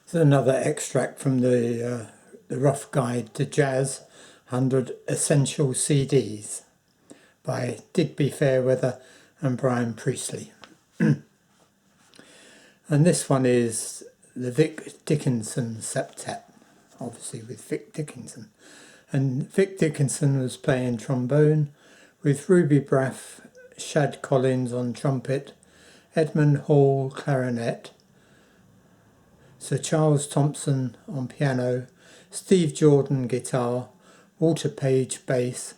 It's another extract from the Rough Guide to Jazz 100 Essential CDs by Digby, Fairweather and Brian Priestley. And this one is the Vic Dickenson septet, obviously with Vic Dickenson. And Vic Dickenson was playing trombone with Ruby Braff, Shad Collins on trumpet, Edmund Hall clarinet, Sir Charles Thompson on piano, Steve Jordan guitar, Walter Page bass,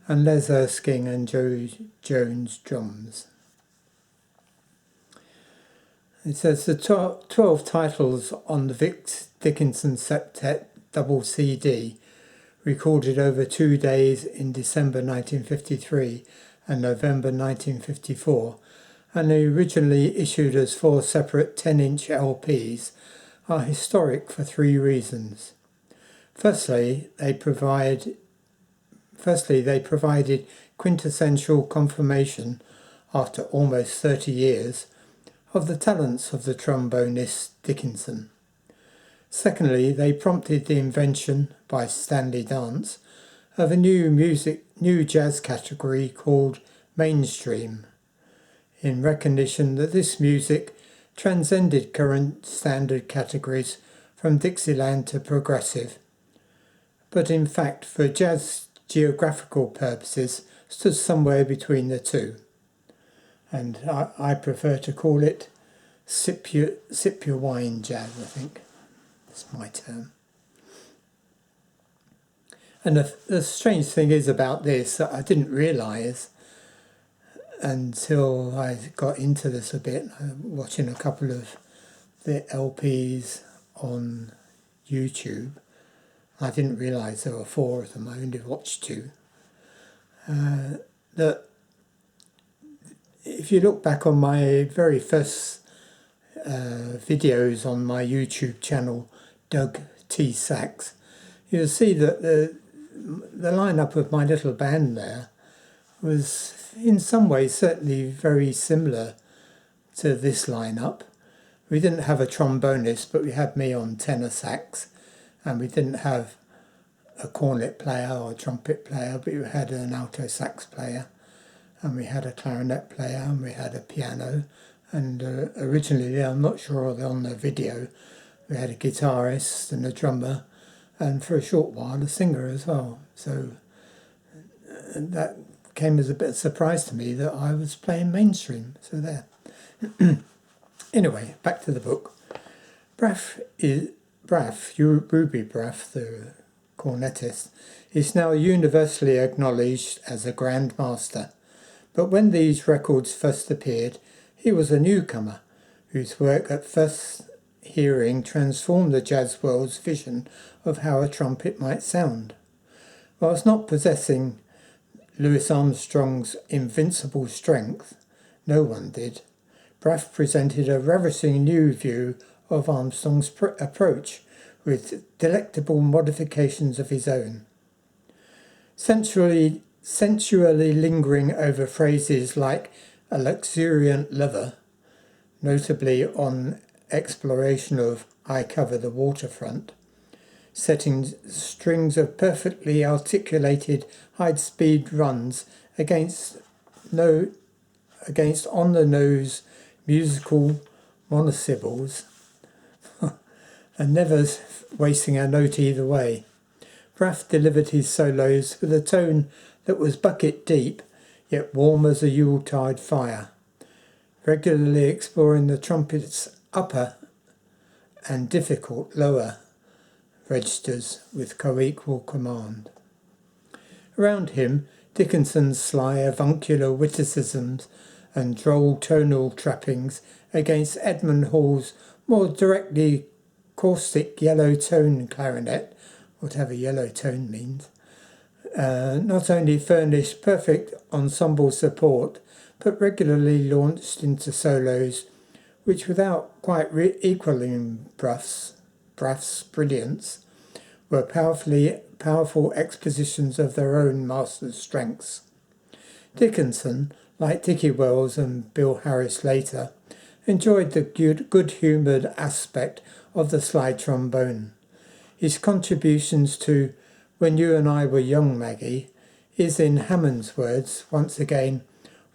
and Les Erskine and Joe Jones drums. It says the 12 titles on the Vic Dickenson septet double CD, recorded over 2 days in December 1953 and November 1954, and originally issued as 4 separate 10-inch LPs, are historic for 3 reasons. Firstly, they provided quintessential confirmation, after almost 30 years, of the talents of the trombonist Dickenson. Secondly, they prompted the invention, by Stanley Dance, of a new jazz category called mainstream, in recognition that this music transcended current standard categories from Dixieland to progressive, but in fact for jazz geographical purposes stood somewhere between the two. And I prefer to call it sip your wine jazz, I think. That's my term. And the strange thing is about this that I didn't realise until I got into this a bit, watching a couple of the LPs on YouTube. I didn't realise there were 4 of them. I only watched 2. That if you look back on my very first videos on my YouTube channel, Doug T. Sachs, you'll see that the lineup of my little band there was in some ways certainly very similar to this lineup. We didn't have a trombonist, but we had me on tenor sax, and we didn't have a cornet player or trumpet player, but we had an alto sax player, and we had a clarinet player, and we had a piano, and originally, I'm not sure on the video, we had a guitarist and a drummer, and for a short while a singer as well. So that came as a bit of a surprise to me that I was playing mainstream. So there. Anyway, back to the book. Ruby Braff, the cornetist, is now universally acknowledged as a grandmaster. But when these records first appeared, he was a newcomer whose work at first hearing transformed the jazz world's vision of how a trumpet might sound. Whilst not possessing Louis Armstrong's invincible strength, no one did, Braff presented a ravishing new view of Armstrong's approach, with delectable modifications of his own. Sensually lingering over phrases like a luxuriant lover, notably on exploration of I Cover the Waterfront, setting strings of perfectly articulated high-speed runs against on-the-nose musical monosyllables, and never wasting a note either way. Braff delivered his solos with a tone that was bucket deep, yet warm as a Yuletide fire, regularly exploring the trumpet's upper and difficult lower registers with co-equal command. Around him, Dickinson's sly avuncular witticisms and droll tonal trappings against Edmund Hall's more directly caustic yellow tone clarinet, whatever yellow tone means, not only furnished perfect ensemble support, but regularly launched into solos which, without quite equaling Braff's brilliance, were powerful expositions of their own master's strengths. Dickinson, like Dickie Wells and Bill Harris later, enjoyed the good-humoured aspect of the slide trombone. His contributions to When You and I Were Young, Maggie is, in Hammond's words, once again,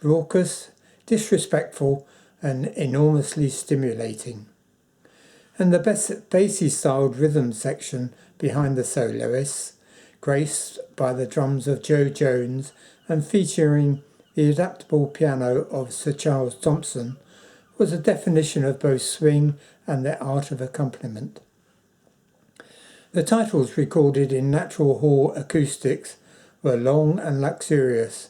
raucous, disrespectful and enormously stimulating. And the bassy-styled rhythm section behind the soloists, graced by the drums of Joe Jones and featuring the adaptable piano of Sir Charles Thompson, was a definition of both swing and the art of accompaniment. The titles, recorded in Natural Hall acoustics, were long and luxurious,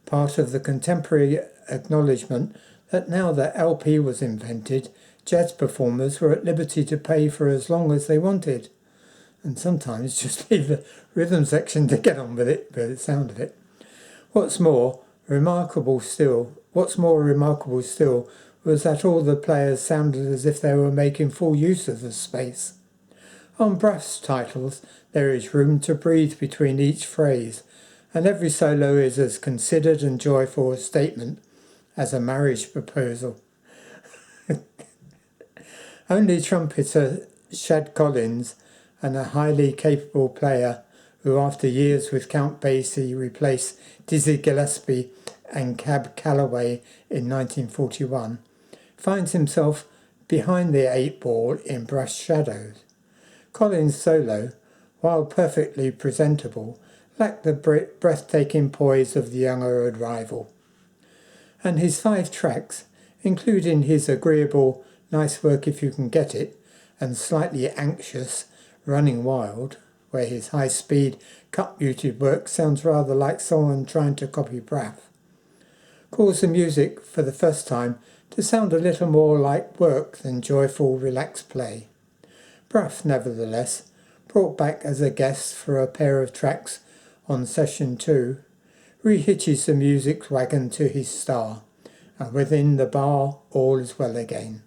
part of the contemporary acknowledgement that now that LP was invented, jazz performers were at liberty to pay for as long as they wanted, and sometimes just leave the rhythm section to get on with it, by the sound of it. What's more remarkable still was that all the players sounded as if they were making full use of the space. On brass titles, there is room to breathe between each phrase, and every solo is as considered and joyful a statement as a marriage proposal. Only trumpeter Shad Collins, and a highly capable player who after years with Count Basie replaced Dizzy Gillespie and Cab Calloway in 1941, finds himself behind the 8-ball in Brass Shadows. Collins' solo, while perfectly presentable, lacked the breathtaking poise of the younger rival. And his 5 tracks, including his agreeable Nice Work If You Can Get It and slightly anxious Running Wild, where his high-speed, cut-muted work sounds rather like someone trying to copy Braff, caused the music for the first time to sound a little more like work than joyful, relaxed play. Braff, nevertheless, brought back as a guest for a pair of tracks on Session 2, rehitches the music wagon to his star, and within the bar all is well again.